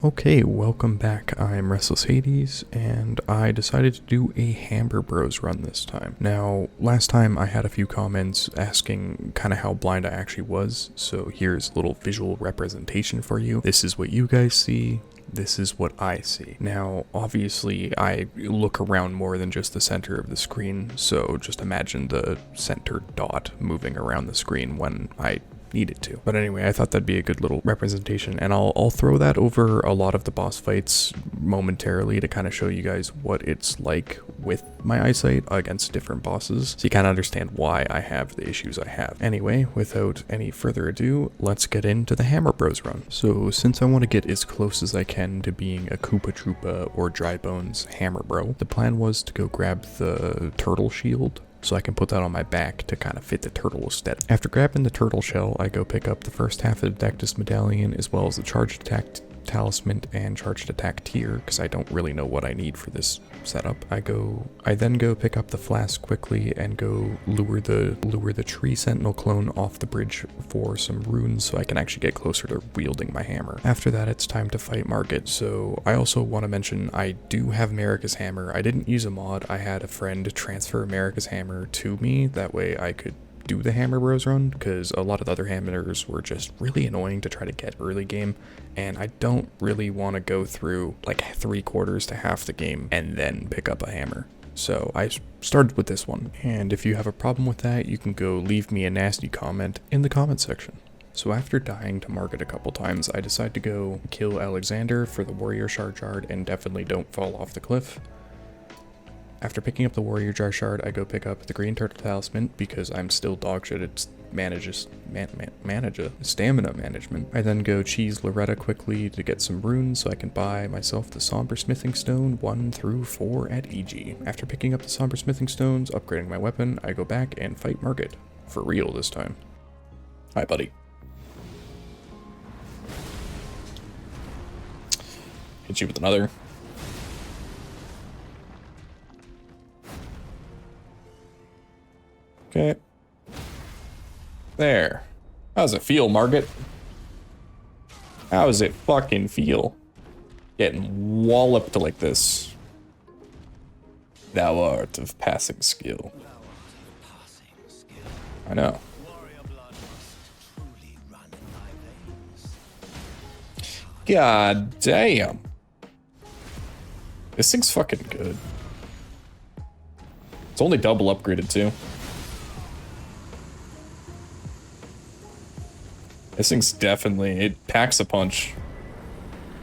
Okay, welcome back. I'm Restless Hades, and I decided to do a Hammer Bros run this time. Now, last time I had a few comments asking kind of how blind I actually was, so here's a little visual representation for you. This is what you guys see. This is what I see. Now, obviously, I look around more than just the center of the screen, so just imagine the center dot moving around the screen when I needed to. But anyway, I thought that'd be a good little representation, and I'll throw that over a lot of the boss fights momentarily to kind of show you guys what it's like with my eyesight against different bosses, so you kind of understand why I have the issues I have. Anyway, without any further ado, let's get into the Hammer Bros run. So since I want to get as close as I can to being a Koopa Troopa or Dry Bones Hammer Bro, the plan was to go grab the turtle shield so I can put that on my back to kind of fit the turtle aesthetic. After grabbing the turtle shell, I go pick up the first half of the Dectus medallion as well as the charged attack talisman and charged attack tier, because I don't really know what I need for this setup. I then go pick up the flask quickly and go lure the tree sentinel clone off the bridge for some runes so I can actually get closer to wielding my hammer. After that, it's time to fight Margit. So I also want to mention I do have Marika's hammer. I didn't use a mod. I had a friend transfer Marika's hammer to me, that way I could do the Hammer Bros run, because a lot of the other hammers were just really annoying to try to get early game, and I don't really want to go through like 3/4 to half the game and then pick up a hammer. So I started with this one, and if you have a problem with that, you can go leave me a nasty comment in the comment section. So after dying to Margit a couple times, I decide to go kill Alexander for the Warrior Shard and definitely don't fall off the cliff. After picking up the Warrior Jar Shard, I go pick up the Green Turtle Talisman because I'm still dogshit at stamina management. I then go cheese Loretta quickly to get some runes so I can buy myself the Somber Smithing Stone 1 through 4 at EG. After picking up the Somber Smithing Stones, upgrading my weapon, I go back and fight Margit. For real this time. Hi, buddy. Hit you with another. Okay. There. How does it feel, Margit? How does it fucking feel? Getting walloped like this. Thou art of passing skill. I know. God damn. This thing's fucking good. It's only double upgraded too. This thing's definitely, it packs a punch.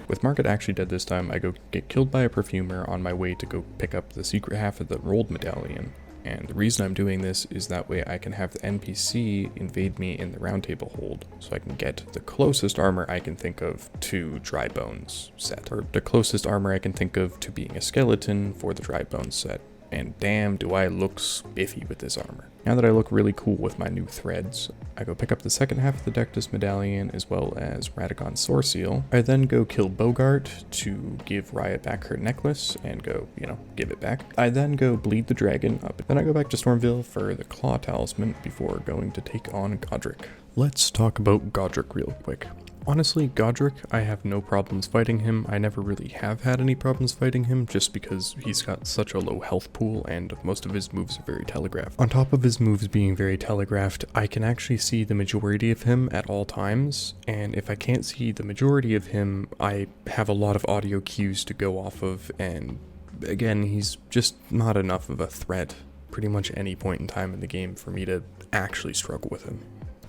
With Margit actually dead this time, I go get killed by a perfumer on my way to go pick up the secret half of the rolled medallion. And the reason I'm doing this is that way I can have the NPC invade me in the round table hold, so I can get the closest armor I can think of to Dry Bones set, or the closest armor I can think of to being a skeleton for the Dry Bones set. And damn, do I look spiffy with this armor. Now that I look really cool with my new threads, I go pick up the second half of the Dectus medallion as well as Radagon's Soreseal. I then go kill Bogart to give Riot back her necklace and go, give it back. I then go bleed the dragon up. Then I go back to Stormville for the Claw Talisman before going to take on Godric. Let's talk about Godric real quick. Honestly, Godric, I have no problems fighting him. I never really have had any problems fighting him just because he's got such a low health pool and most of his moves are very telegraphed. On top of his moves being very telegraphed, I can actually see the majority of him at all times, and if I can't see the majority of him, I have a lot of audio cues to go off of, and again, he's just not enough of a threat pretty much any point in time in the game for me to actually struggle with him.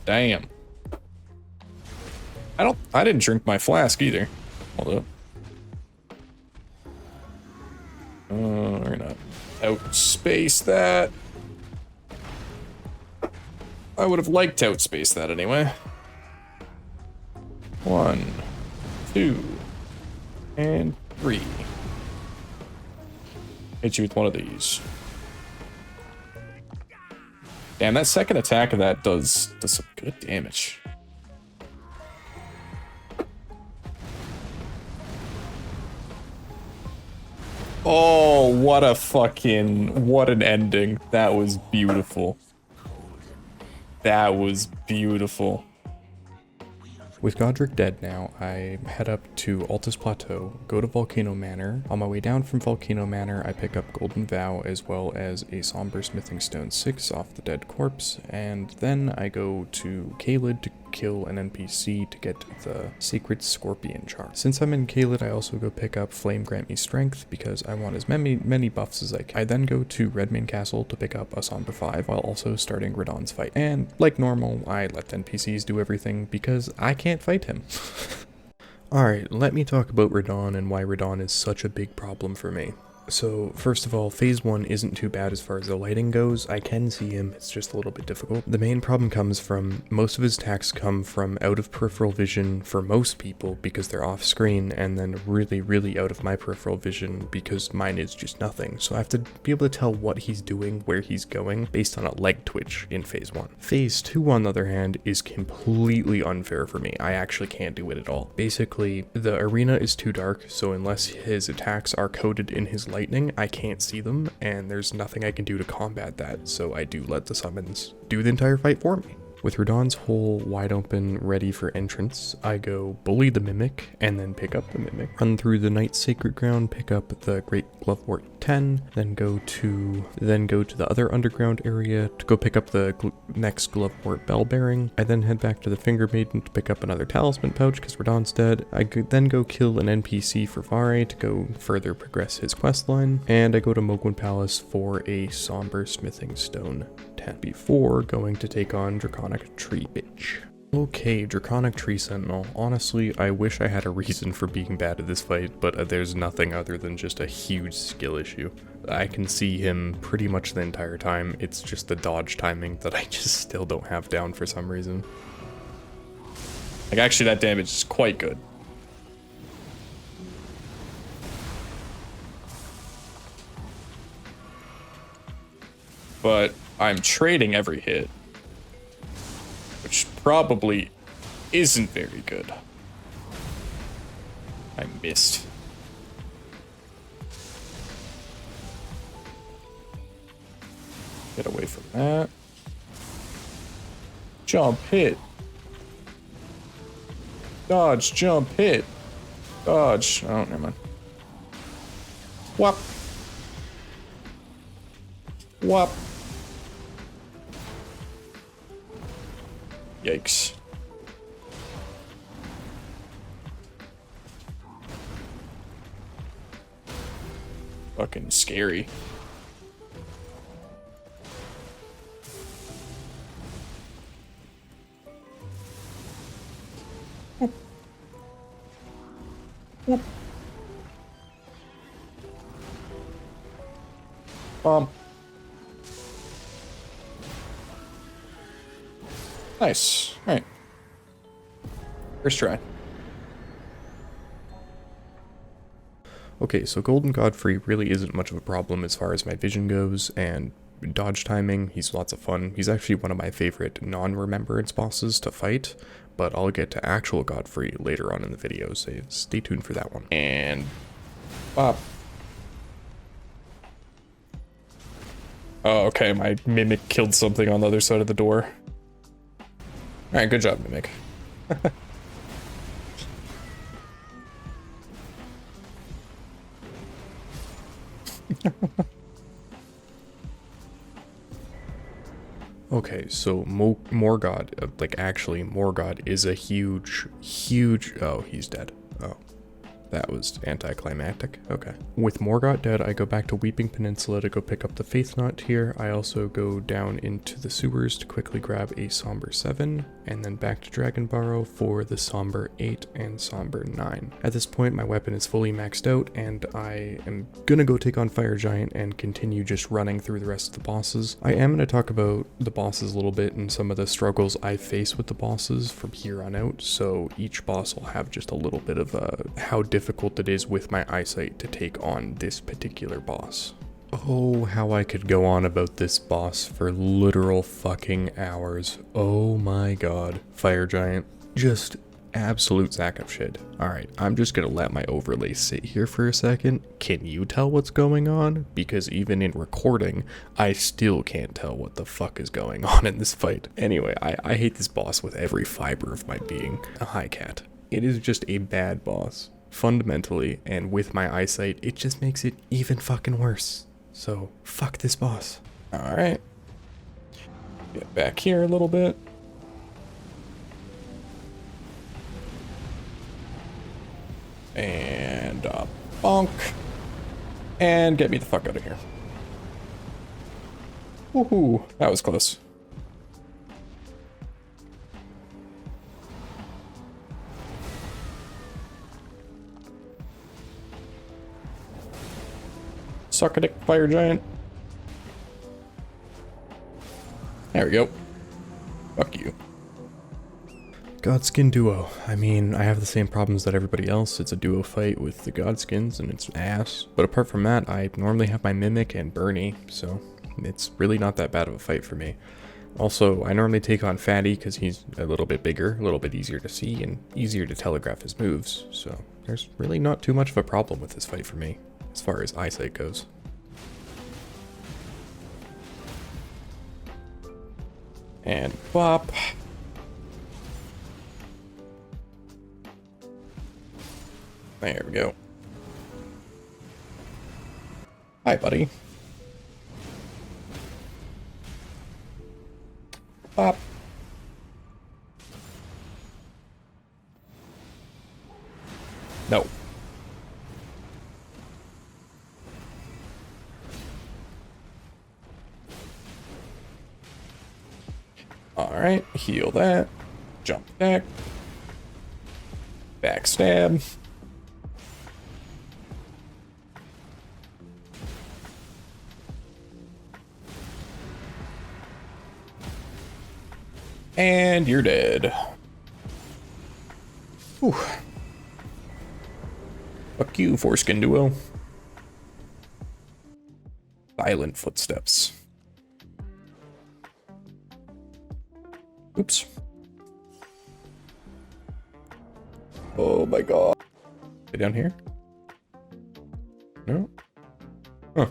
Damn. I didn't drink my flask either. Hold up. We're gonna outspace that. I would have liked to outspace that anyway. 1, 2, and 3. Hit you with one of these. Damn, that second attack of that does some good damage. Oh, what an ending. That was beautiful. That was beautiful. With Godric dead now, I head up to Altus Plateau, go to Volcano Manor. On my way down from Volcano Manor, I pick up Golden Vow as well as a Somber Smithing Stone 6 off the dead corpse, and then I go to Caelid to kill an NPC to get the Sacred Scorpion Charm. Since I'm in Caelid, I also go pick up Flame Grant Me Strength because I want as many buffs as I can. I then go to Redmane Castle to pick up a Somber 5 while also starting Radahn's fight. And like normal, I let NPCs do everything because I can't fight him. Alright, let me talk about Radahn and why Radahn is such a big problem for me. So, first of all, phase 1 isn't too bad as far as the lighting goes. I can see him, it's just a little bit difficult. The main problem comes from, most of his attacks come from out of peripheral vision for most people because they're off screen, and then really out of my peripheral vision because mine is just nothing. So I have to be able to tell what he's doing, where he's going, based on a leg twitch in phase 1. Phase 2, on the other hand, is completely unfair for me. I actually can't do it at all. Basically, the arena is too dark, so unless his attacks are coded in his lightning, I can't see them, and there's nothing I can do to combat that, so I do let the summons do the entire fight for me. With Radahn's hole wide open, ready for entrance, I go bully the Mimic, and then pick up the Mimic. Run through the Night's Sacred Ground, pick up the Great Glovewort 10, then go to the other underground area to go pick up the next Glovewort Bell Bearing. I then head back to the Finger Maiden to pick up another Talisman Pouch because Radahn's dead. I then go kill an NPC for Vare to go further progress his questline, and I go to Mohgwyn Palace for a Somber Smithing Stone 10 before going to take on Draconic Tree Bitch. Okay, Draconic Tree Sentinel. Honestly, I wish I had a reason for being bad at this fight, but there's nothing other than just a huge skill issue. I can see him pretty much the entire time, it's just the dodge timing that I just still don't have down for some reason. Like, actually that damage is quite good. But I'm trading every hit, which probably isn't very good. I missed. Get away from that. Jump, hit. Dodge, jump, hit. Dodge. Oh, never mind. Whop. Whop. Yikes. Fucking scary. Whoop. Whoop. Nice. Alright. First try. Okay, so Golden Godfrey really isn't much of a problem as far as my vision goes, and dodge timing, he's lots of fun. He's actually one of my favorite non-remembrance bosses to fight, but I'll get to actual Godfrey later on in the video, so stay tuned for that one. And... Bop. Oh, okay, my Mimic killed something on the other side of the door. Alright, good job, Mimic. Okay, so Morgod, like actually Morgod is a huge, oh, he's dead. Oh. That was anticlimactic. Okay. With Morgott dead, I go back to Weeping Peninsula to go pick up the Faith Knot here. I also go down into the sewers to quickly grab a Somber 7, and then back to Dragonbarrow for the Somber 8 and Somber 9. At this point, my weapon is fully maxed out, and I am gonna go take on Fire Giant and continue just running through the rest of the bosses. I am gonna talk about the bosses a little bit and some of the struggles I face with the bosses from here on out, so each boss will have just a little bit of how difficult it is with my eyesight to take on this particular boss. Oh, how I could go on about this boss for literal fucking hours. Oh my god. Fire Giant. Just absolute sack of shit. Alright, I'm just gonna let my overlay sit here for a second. Can you tell what's going on? Because even in recording, I still can't tell what the fuck is going on in this fight. Anyway, I hate this boss with every fiber of my being. A high cat. It is just a bad boss. Fundamentally, and with my eyesight, it just makes it even fucking worse. So, fuck this boss. Alright. Get back here a little bit. And bonk. And get me the fuck out of here. Woohoo, that was close. Suck a dick, fire giant. There we go. Fuck you. Godskin duo. I mean, I have the same problems that everybody else. It's a duo fight with the Godskins and it's ass. But apart from that, I normally have my Mimic and Bernie, so it's really not that bad of a fight for me. Also, I normally take on Fatty because he's a little bit bigger, a little bit easier to see, and easier to telegraph his moves. So there's really not too much of a problem with this fight for me, as far as eyesight goes. And bop. There we go. Hi, buddy. Bop. No. Alright, heal that. Jump back. Backstab. And you're dead. Whew. Fuck you, Foreskin Duo. Silent footsteps. Oops. Oh my god. Get down here? No? Huh.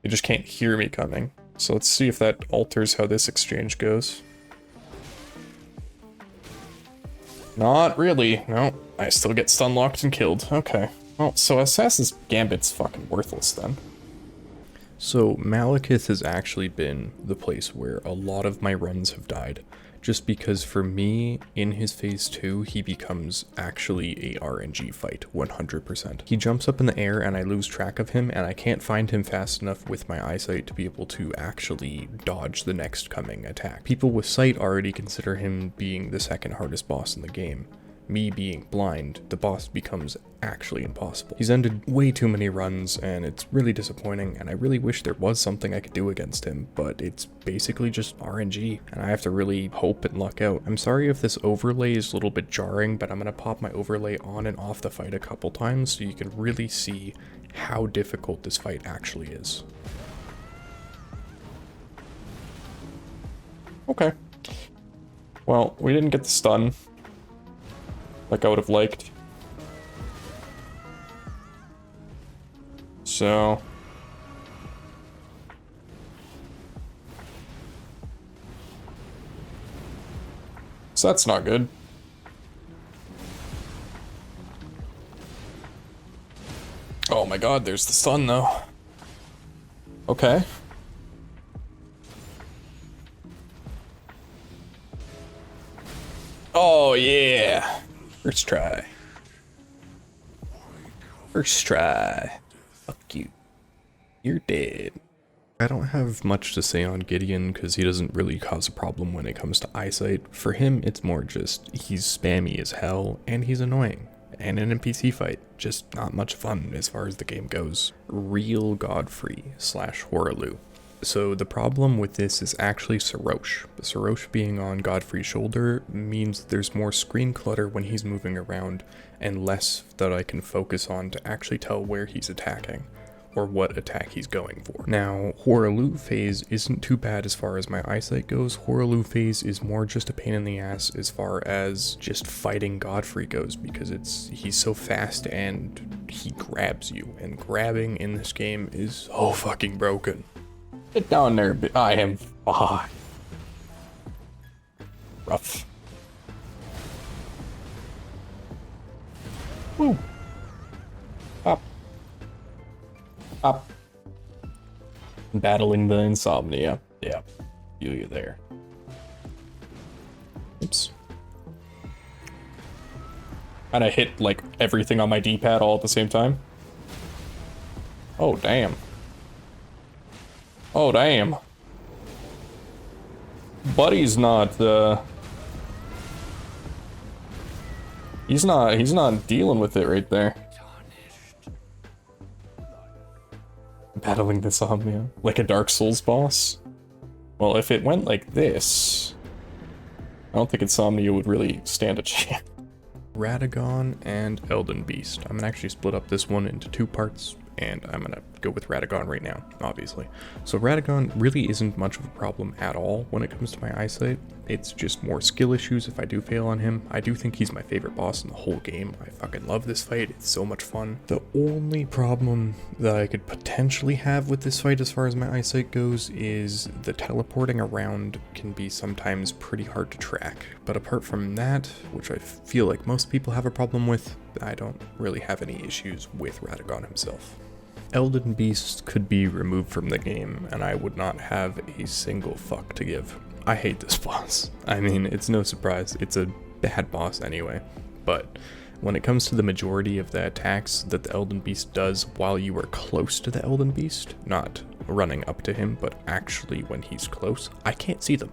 You just can't hear me coming. So let's see if that alters how this exchange goes. Not really. No, I still get stun locked and killed. Okay. Well, so Assassin's Gambit's fucking worthless then. So Malekith has actually been the place where a lot of my runs have died. Just because for me, in his phase 2, he becomes actually a RNG fight, 100%. He jumps up in the air and I lose track of him and I can't find him fast enough with my eyesight to be able to actually dodge the next coming attack. People with sight already consider him being the second hardest boss in the game. Me being blind, the boss becomes actually impossible. He's ended way too many runs and it's really disappointing and I really wish there was something I could do against him, but it's basically just RNG and I have to really hope and luck out. I'm sorry if this overlay is a little bit jarring, but I'm gonna pop my overlay on and off the fight a couple times so you can really see how difficult this fight actually is. Okay. Well, we didn't get the stun like I would have liked. So that's not good. Oh my god, there's the sun though. Okay. Oh yeah. First try. First try. Fuck you. You're dead. I don't have much to say on Gideon because he doesn't really cause a problem when it comes to eyesight. For him, it's more just he's spammy as hell and he's annoying. And an NPC fight, just not much fun as far as the game goes. Real Godfrey / Hoaraloo. So the problem with this is actually Sarosh. Sarosh being on Godfrey's shoulder means there's more screen clutter when he's moving around and less that I can focus on to actually tell where he's attacking. or what attack he's going for. Now, Hoaraloo phase isn't too bad as far as my eyesight goes. Hoaraloo phase is more just a pain in the ass as far as just fighting Godfrey goes, because he's so fast and he grabs you, and grabbing in this game is so fucking broken. Get down there, I am fine. Rough. Woo. Up. Up. Battling the insomnia. Yeah. You there. Oops. Kinda hit like everything on my D-pad all at the same time. Oh damn. Oh damn. Buddy's not he's not dealing with it right there. Battling the insomnia like a Dark Souls boss. Well, if it went like this, I don't think Insomnia would really stand a chance. Radagon and Elden Beast. I'm gonna actually split up this one into 2 parts, and I'm gonna go with Radagon right now, obviously. So Radagon really isn't much of a problem at all when it comes to my eyesight. It's just more skill issues if I do fail on him. I do think he's my favorite boss in the whole game. I fucking love this fight, it's so much fun. The only problem that I could potentially have with this fight as far as my eyesight goes is the teleporting around can be sometimes pretty hard to track. But apart from that, which I feel like most people have a problem with, I don't really have any issues with Radagon himself. Elden Beast could be removed from the game, and I would not have a single fuck to give. I hate this boss. I mean, it's no surprise, it's a bad boss anyway, but when it comes to the majority of the attacks that the Elden Beast does while you are close to the Elden Beast, not running up to him, but actually when he's close, I can't see them.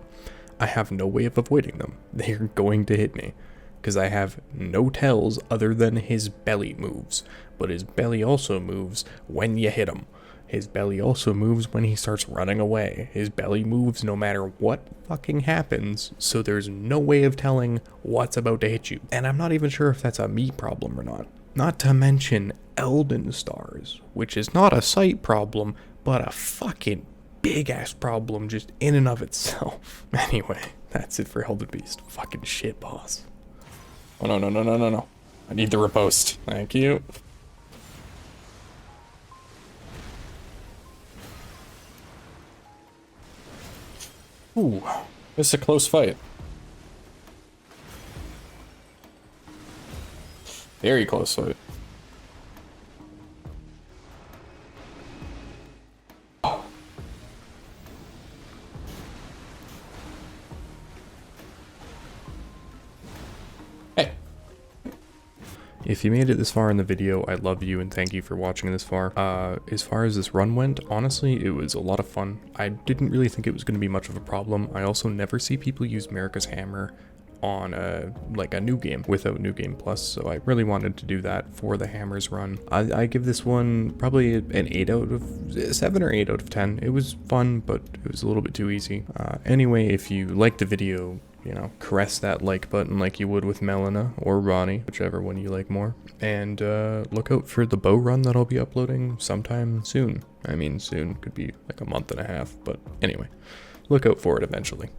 I have no way of avoiding them. They're going to hit me, because I have no tells other than his belly moves, but his belly also moves when you hit him. His belly also moves when he starts running away. His belly moves no matter what fucking happens, so there's no way of telling what's about to hit you. And I'm not even sure if that's a me problem or not. Not to mention Elden Stars, which is not a sight problem, but a fucking big-ass problem just in and of itself. Anyway, that's it for Elden Beast. Fucking shit, boss. Oh, no. I need the riposte. Thank you. Ooh, this is a close fight. Very close fight. Hey. If you made it this far in the video, I love you and thank you for watching this far. As far as this run went, honestly, it was a lot of fun. I didn't really think it was going to be much of a problem. I also never see people use Marika's Hammer on like a new game without New Game Plus, so I really wanted to do that for the Hammers run. I give this one probably an 7 or 8 out of 10. It was fun, but it was a little bit too easy. Anyway, if you liked the video, you know, caress that like button like you would with Melina or Ronnie, whichever one you like more. And look out for the bow run that I'll be uploading sometime soon. I mean, soon could be like a month and a half, but anyway, look out for it eventually.